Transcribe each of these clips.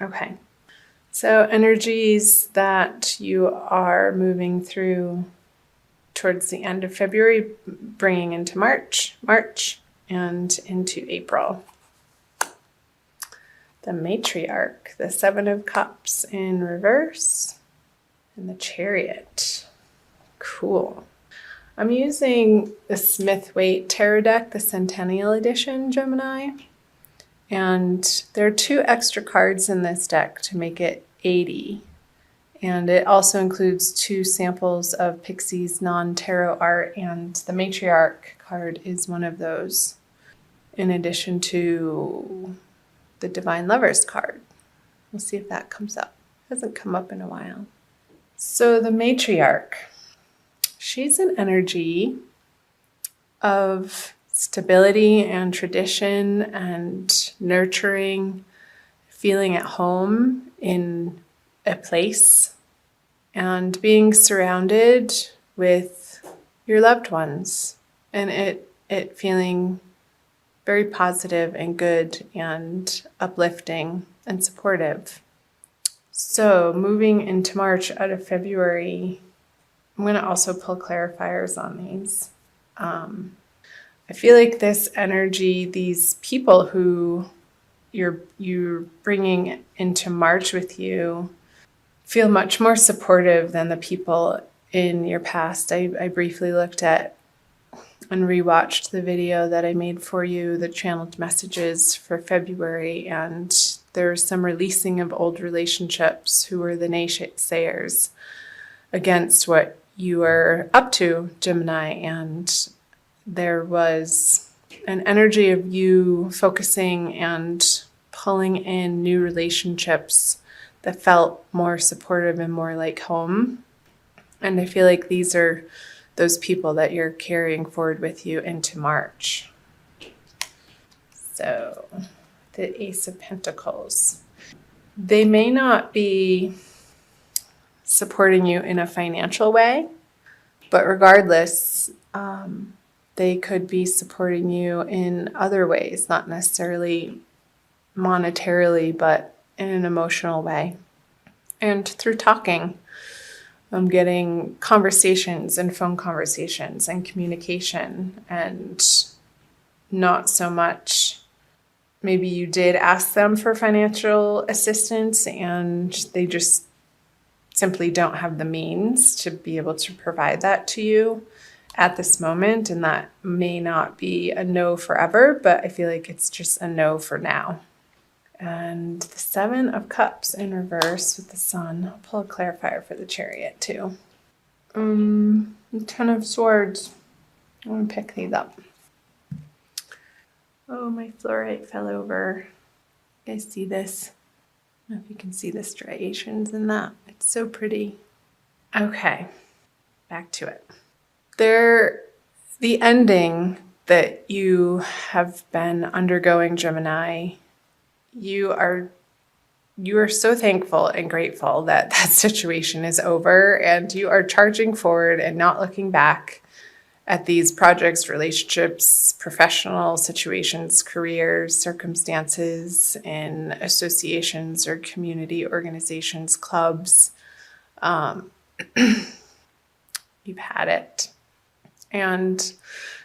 Okay. So energies that you are moving through towards the end of February, bringing into March, and into April. The Matriarch, the Seven of Cups in reverse, and the Chariot. Cool. I'm using the Smith-Waite Tarot deck, the Centennial Edition, Gemini. And there are 2 extra cards in this deck to make it 80. And it also includes 2 samples of Pixie's non-tarot art, and the Matriarch card is one of those, in addition to the Divine Lovers card. We'll see if that comes up. It hasn't come up in a while. So the Matriarch, she's an energy of stability and tradition and nurturing, feeling at home in a place, and being surrounded with your loved ones, and it feeling very positive and good and uplifting and supportive. So moving into March out of February, I'm going to also pull clarifiers on these. I feel like this energy, these people who you're bringing into March with you, feel much more supportive than the people in your past. I briefly looked at and rewatched the video that I made for you, the channeled messages for February, and there's some releasing of old relationships who were the naysayers against what you were up to, Gemini, and there was an energy of you focusing and pulling in new relationships that felt more supportive and more like home. And I feel like these are those people that you're carrying forward with you into March. So the Ace of Pentacles. They may not be supporting you in a financial way, but regardless, they could be supporting you in other ways, not necessarily monetarily, but in an emotional way. And through talking, I'm getting conversations and phone conversations and communication, and not so much maybe you did ask them for financial assistance and they just simply don't have the means to be able to provide that to you at this moment, and that may not be a no forever, but I feel like it's just a no for now. And the Seven of Cups in reverse with the Sun. I'll pull a clarifier for the Chariot too. The Ten of Swords. I'm going to pick these up. Oh, my fluorite fell over. You guys see this? I don't know if you can see the striations in that. It's so pretty. Okay, back to it. The ending that you have been undergoing, Gemini, you are so thankful and grateful that that situation is over, and you are charging forward and not looking back at these projects, relationships, professional situations, careers, circumstances, in associations or community organizations, clubs. You've had it. And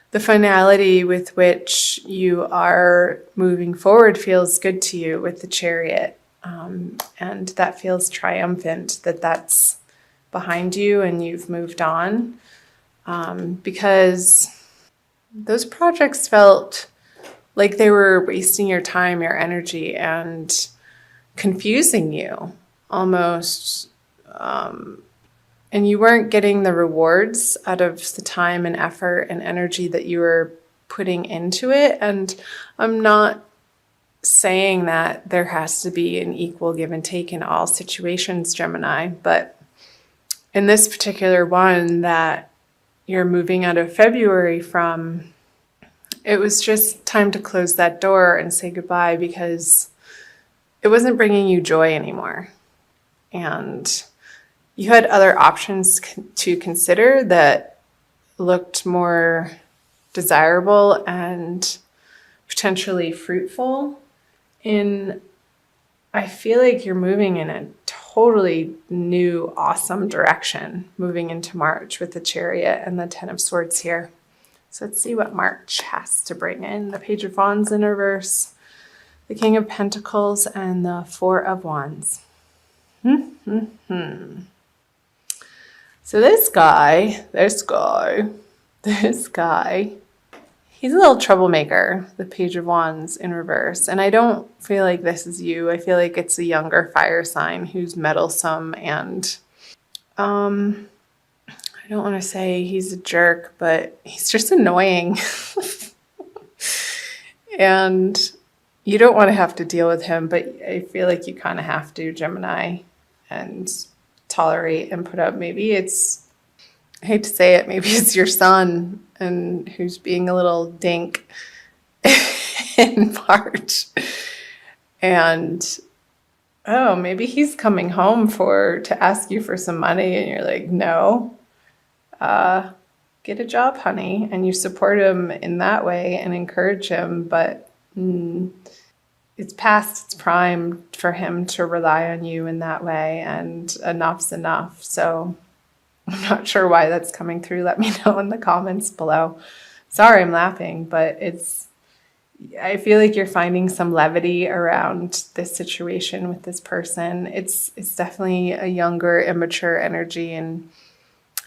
the finality with which you are moving forward feels good to you with the Chariot. And that feels triumphant that that's behind you and you've moved on. Because those projects felt like they were wasting your time, your energy, and confusing you almost. And you weren't getting the rewards out of the time and effort and energy that you were putting into it. And I'm not saying that there has to be an equal give and take in all situations, Gemini, but in this particular one that you're moving out of February from, it was just time to close that door and say goodbye, because it wasn't bringing you joy anymore. And you had other options to consider that looked more desirable and potentially fruitful in I feel like you're moving in a totally new, awesome direction, moving into March with the Chariot and the Ten of Swords here. So let's see what March has to bring in. The Page of Wands in reverse, the King of Pentacles, and the Four of Wands. So this guy, he's a little troublemaker, the Page of Wands in reverse. And I don't feel like this is you. I feel like it's a younger fire sign who's meddlesome and, I don't want to say he's a jerk, but he's just annoying. And you don't want to have to deal with him, but I feel like you kind of have to, Gemini, and tolerate and put up. Maybe it's, I hate to say it, maybe it's your son and who's being a little dink in March. And oh, maybe he's coming home to ask you for some money and you're like, no, get a job, honey. And you support him in that way and encourage him, but it's past its prime for him to rely on you in that way, and enough's enough. So I'm not sure why that's coming through. Let me know in the comments below. Sorry, I'm laughing, but I feel like you're finding some levity around this situation with this person. It's definitely a younger, immature energy, and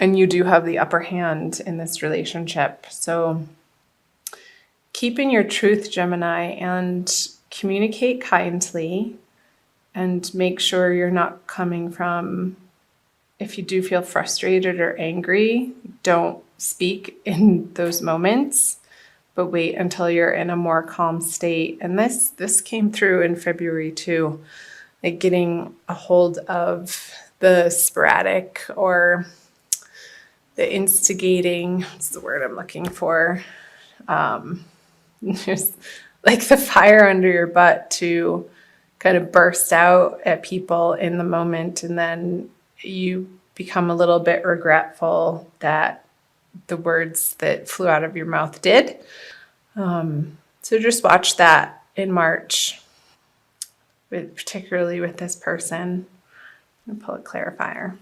you do have the upper hand in this relationship. So keep in your truth, Gemini, and communicate kindly, and make sure you're not coming from, if you do feel frustrated or angry, don't speak in those moments, but wait until you're in a more calm state. And this came through in February too, like getting a hold of the sporadic or the instigating, what's the word I'm looking for? Just like the fire under your butt to kind of burst out at people in the moment, and then you become a little bit regretful that the words that flew out of your mouth did. So just watch that in March, particularly with this person. I'm gonna pull a clarifier.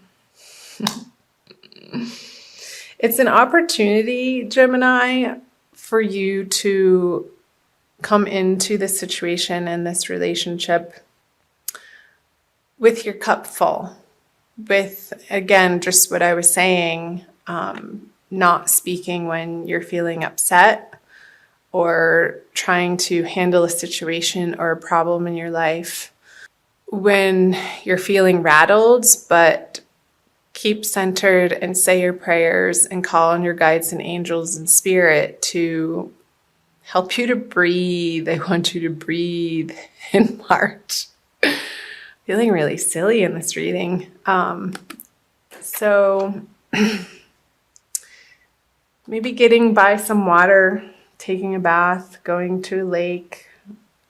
It's an opportunity, Gemini, for you to come into this situation and this relationship with your cup full. With, again, just what I was saying, not speaking when you're feeling upset or trying to handle a situation or a problem in your life when you're feeling rattled, but keep centered and say your prayers and call on your guides and angels and spirit to help you to breathe. I want you to breathe in March. Feeling really silly in this reading. So maybe getting by some water, taking a bath, going to a lake,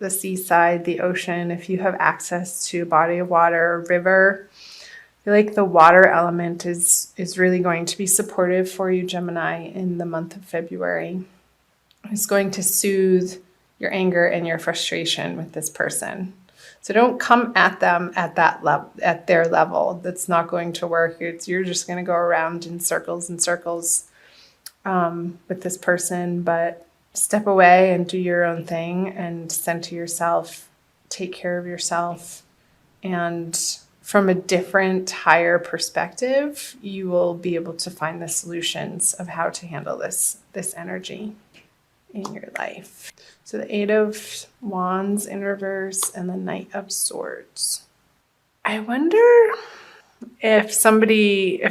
the seaside, the ocean, if you have access to a body of water, a river. I feel like the water element is really going to be supportive for you, Gemini, in the month of February. It's going to soothe your anger and your frustration with this person. So don't come at them at that level, at their level. That's not going to work. You're just going to go around in circles and circles with this person. But step away and do your own thing and center yourself, take care of yourself, and from a different, higher perspective, you will be able to find the solutions of how to handle this energy in your life. So the Eight of Wands in reverse and the Knight of Swords. I wonder if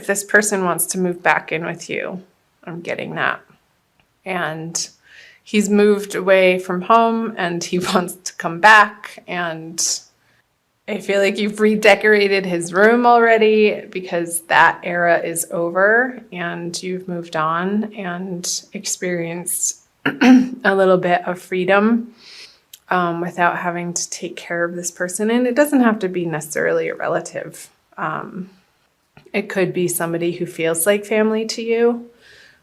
this person wants to move back in with you. I'm getting that. And he's moved away from home and he wants to come back, and I feel like you've redecorated his room already because that era is over and you've moved on and experienced a little bit of freedom without having to take care of this person. And it doesn't have to be necessarily a relative. It could be somebody who feels like family to you,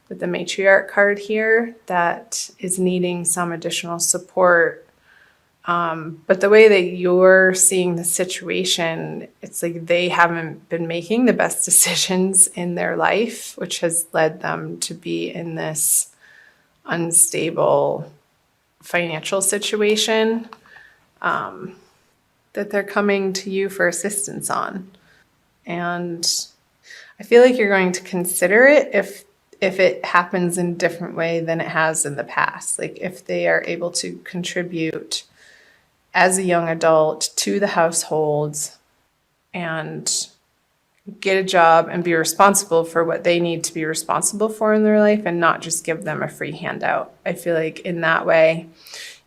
with the matriarch card here, that is needing some additional support But the way that you're seeing the situation, it's like they haven't been making the best decisions in their life, which has led them to be in this unstable financial situation, that they're coming to you for assistance on. And I feel like you're going to consider it if it happens in a different way than it has in the past. Like if they are able to contribute as a young adult to the household and get a job and be responsible for what they need to be responsible for in their life and not just give them a free handout. I feel like in that way,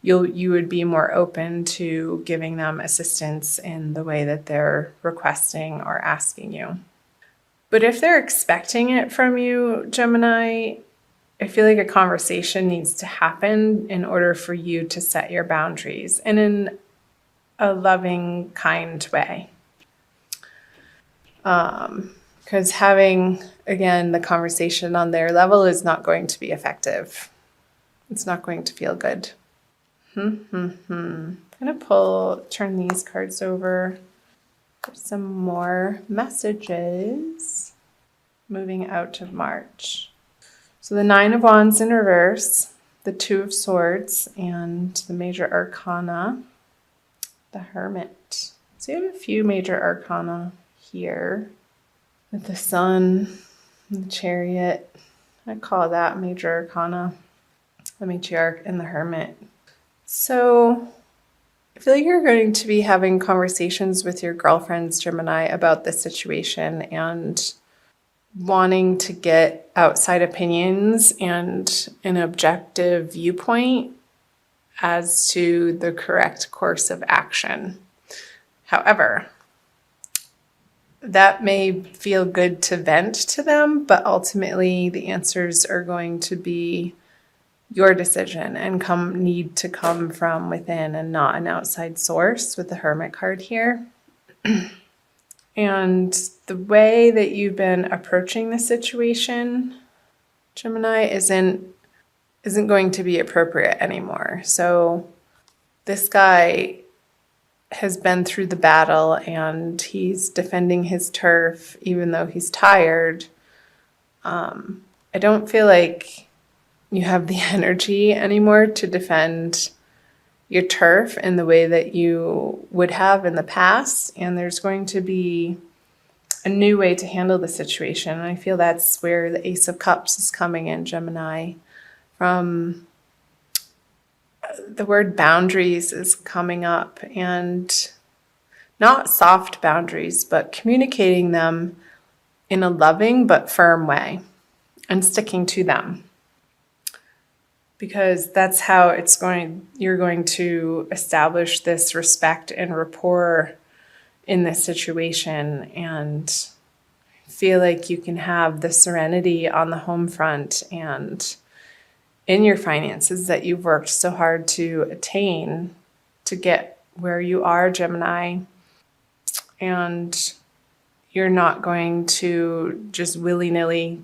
you would be more open to giving them assistance in the way that they're requesting or asking you. But if they're expecting it from you, Gemini, I feel like a conversation needs to happen in order for you to set your boundaries and in a loving, kind way. Because having, again, the conversation on their level is not going to be effective. It's not going to feel good. I'm going to turn these cards over for some more messages moving out of March. So the Nine of Wands in reverse, the Two of Swords, and the Major Arcana, the Hermit. So you have a few Major Arcana here with the Sun and the Chariot. I call that Major Arcana, the Matriarch, and the Hermit. So I feel like you're going to be having conversations with your girlfriends, Gemini, about this situation and wanting to get outside opinions and an objective viewpoint as to the correct course of action. However, that may feel good to vent to them, but ultimately the answers are going to be your decision and need to come from within and not an outside source with the Hermit card here. And the way that you've been approaching the situation, Gemini, isn't going to be appropriate anymore. So this guy has been through the battle and he's defending his turf even though he's tired. I don't feel like you have the energy anymore to defend your turf in the way that you would have in the past. And there's going to be a new way to handle the situation. And I feel that's where the Ace of Cups is coming in, Gemini. From the word boundaries is coming up, and not soft boundaries, but communicating them in a loving but firm way and sticking to them. Because that's how you're going to establish this respect and rapport in this situation and feel like you can have the serenity on the home front and in your finances that you've worked so hard to attain to get where you are, Gemini. And you're not going to just willy-nilly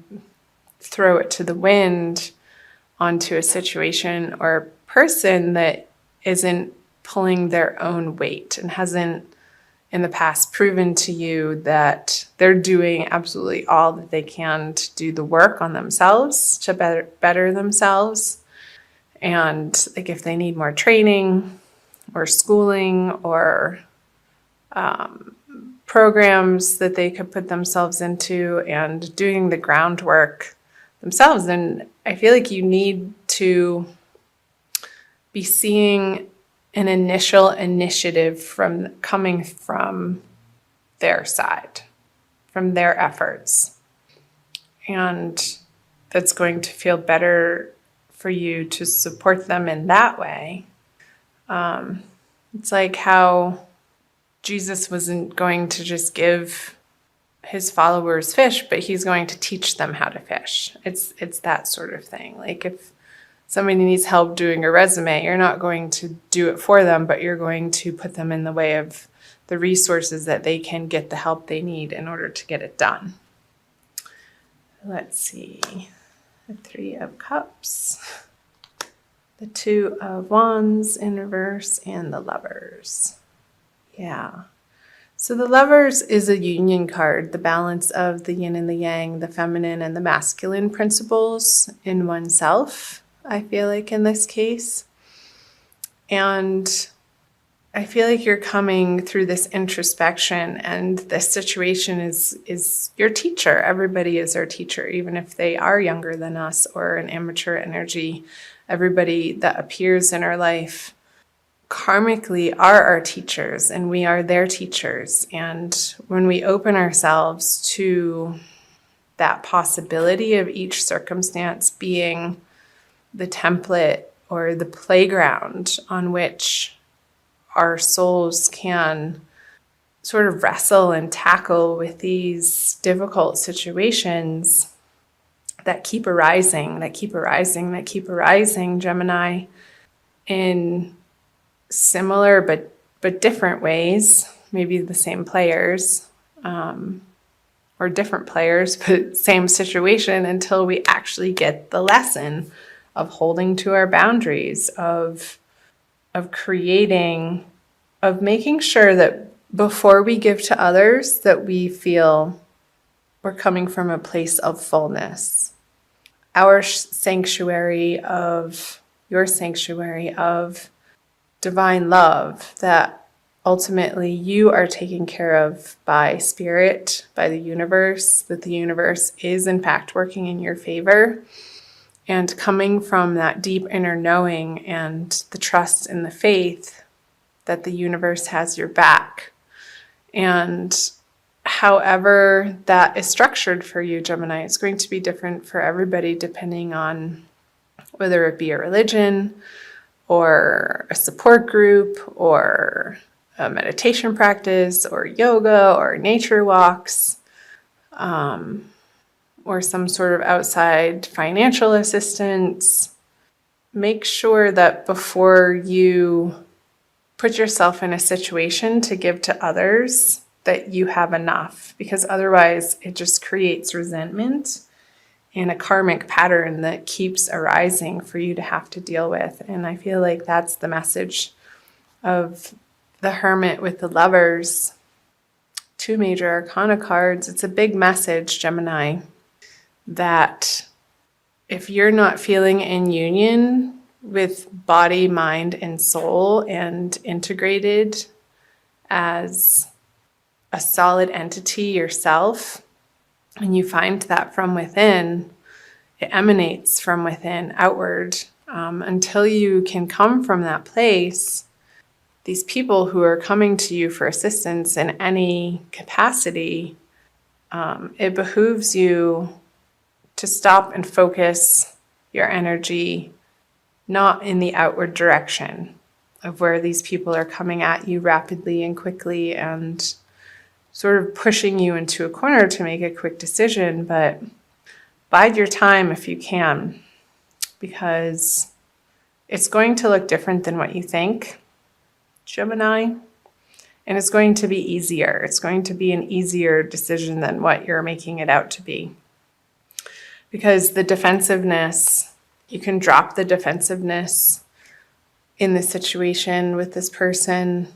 throw it to the wind onto a situation or person that isn't pulling their own weight and hasn't in the past proven to you that they're doing absolutely all that they can to do the work on themselves, to better themselves. And like if they need more training or schooling or programs that they could put themselves into and doing the groundwork themselves, then I feel like you need to be seeing an initial initiative coming from their side, from their efforts. And that's going to feel better for you to support them in that way. It's like how Jesus wasn't going to just give his followers fish, but he's going to teach them how to fish. It's that sort of thing. Like if somebody needs help doing a resume, you're not going to do it for them, but you're going to put them in the way of the resources that they can get the help they need in order to get it done. Let's see. The Three of Cups. the Two of Wands in reverse, and the Lovers. Yeah. So the Lovers is a union card, the balance of the yin and the yang, the feminine and the masculine principles in oneself, I feel like in this case. And I feel like you're coming through this introspection, and this situation is your teacher. Everybody is our teacher, even if they are younger than us or an immature energy. Everybody that appears in our life karmically are our teachers, and we are their teachers. And when we open ourselves to that possibility of each circumstance being the template or the playground on which our souls can sort of wrestle and tackle with these difficult situations that keep arising, Gemini, in similar but different ways, maybe the same players, or different players, but same situation, until we actually get the lesson of holding to our boundaries, of creating, of making sure that before we give to others, that we feel we're coming from a place of fullness. Our sanctuary of, your sanctuary of divine love, that ultimately you are taken care of by spirit, by the universe, that the universe is in fact working in your favor. And coming from that deep inner knowing and the trust and the faith that the universe has your back. And however that is structured for you, Gemini, it's going to be different for everybody depending on whether it be a religion or a support group or a meditation practice or yoga or nature walks. Or some sort of outside financial assistance. Make sure that before you put yourself in a situation to give to others, that you have enough, because otherwise it just creates resentment and a karmic pattern that keeps arising for you to have to deal with. And I feel like that's the message of the Hermit with the Lovers, 2 major arcana cards. It's a big message, Gemini, that if you're not feeling in union with body, mind, and soul and integrated as a solid entity yourself, and you find that from within, it emanates from within outward. Until you can come from that place, these people who are coming to you for assistance in any capacity, it behooves you to stop and focus your energy not in the outward direction of where these people are coming at you rapidly and quickly and sort of pushing you into a corner to make a quick decision, but bide your time if you can, because it's going to look different than what you think, Gemini, and it's going to be easier. It's going to be an easier decision than what you're making it out to be. Because the defensiveness, you can drop the defensiveness in this situation with this person,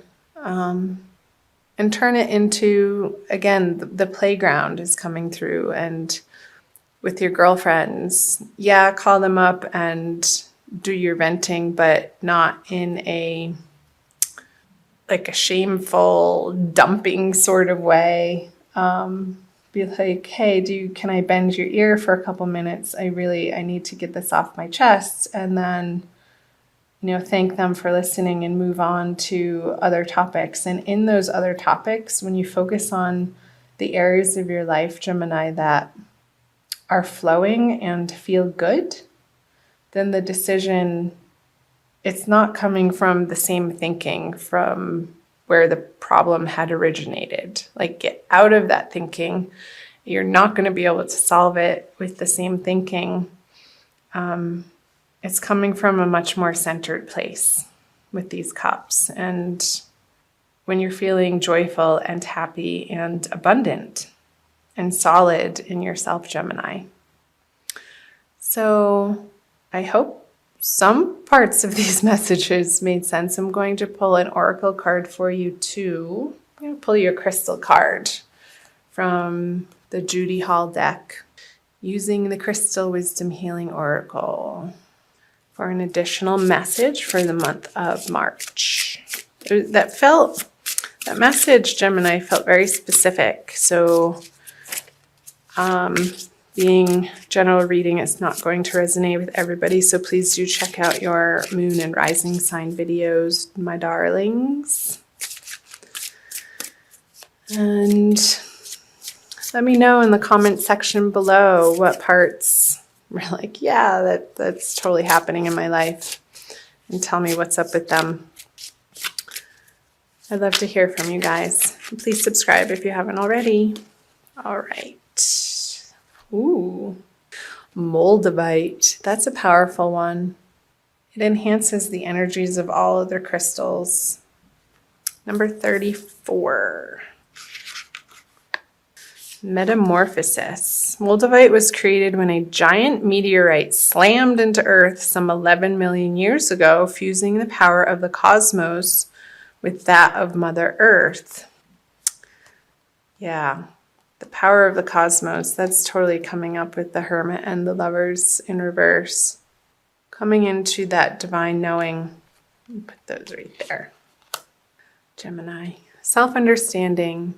and turn it into, again, the playground is coming through. And with your girlfriends, yeah, call them up and do your venting, but not in a shameful dumping sort of way. Be like, hey, can I bend your ear for a couple minutes? I need to get this off my chest. And then, thank them for listening and move on to other topics. And in those other topics, when you focus on the areas of your life, Gemini, that are flowing and feel good, then the decision, it's not coming from the same thinking from where the problem had originated. Like, get out of that thinking. You're not going to be able to solve it with the same thinking. It's coming from a much more centered place with these cups. And when you're feeling joyful and happy and abundant and solid in yourself, Gemini. So I hope some parts of these messages made sense. I'm going to pull an oracle card for you too. I'm going to pull you a crystal card from the Judy Hall deck using the Crystal Wisdom Healing Oracle for an additional message for the month of March. That message, Gemini, felt very specific. So being general reading is not going to resonate with everybody. So please do check out your moon and rising sign videos, my darlings. And let me know in the comment section below what parts were like, yeah, that's totally happening in my life. And tell me what's up with them. I'd love to hear from you guys. Please subscribe if you haven't already. All right. Ooh, Moldavite. That's a powerful one. It enhances the energies of all other crystals. Number 34. Metamorphosis. Moldavite was created when a giant meteorite slammed into Earth some 11 million years ago, fusing the power of the cosmos with that of Mother Earth. Yeah, the power of the cosmos. That's totally coming up with the Hermit and the Lovers in reverse. Coming into that divine knowing. Put those right there. Gemini. Self-understanding.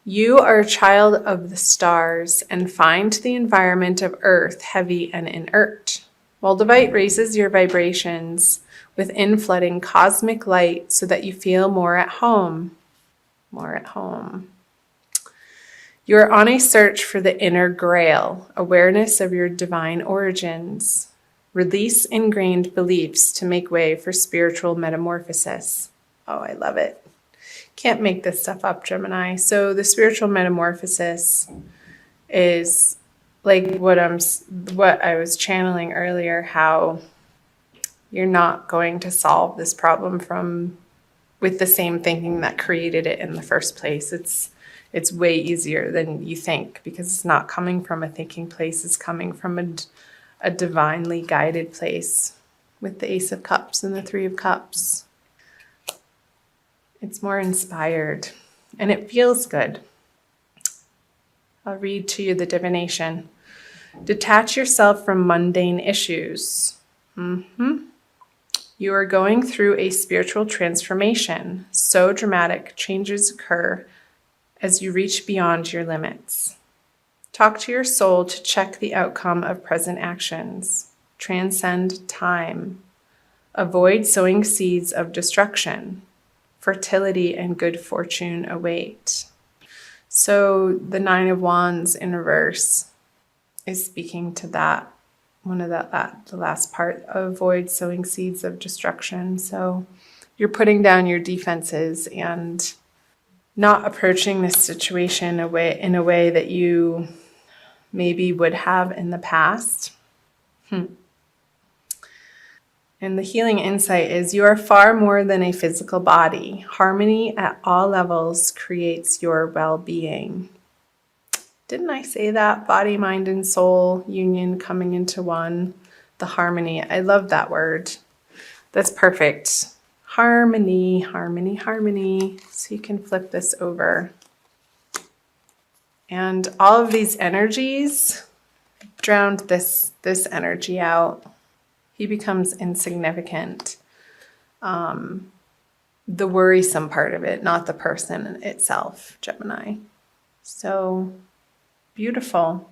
You are a child of the stars and find the environment of Earth heavy and inert. Moldavite raises your vibrations within flooding cosmic light so that you feel more at home. More at home. You are on a search for the inner grail, awareness of your divine origins. Release ingrained beliefs to make way for spiritual metamorphosis. Oh, I love it. Can't make this stuff up, Gemini. So the spiritual metamorphosis is like what I was channeling earlier, how you're not going to solve this problem with the same thinking that created it in the first place. It's way easier than you think because it's not coming from a thinking place. It's coming from a divinely guided place with the Ace of Cups and the Three of Cups. It's more inspired and it feels good. I'll read to you the divination. Detach yourself from mundane issues. You are going through a spiritual transformation. So dramatic changes occur as you reach beyond your limits. Talk to your soul to check the outcome of present actions. Transcend time. Avoid sowing seeds of destruction. Fertility and good fortune await. So the Nine of Wands in reverse is speaking to that. The last part, avoid sowing seeds of destruction. So you're putting down your defenses and not approaching this situation in a way that you maybe would have in the past. And the healing insight is you are far more than a physical body. Harmony at all levels creates your well-being. Didn't I say that? Body, mind, and soul union coming into one. The harmony. I love that word. That's perfect. Harmony, harmony, harmony. So you can flip this over. And all of these energies drowned this energy out. He becomes insignificant. The worrisome part of it, not the person itself, Gemini. So beautiful.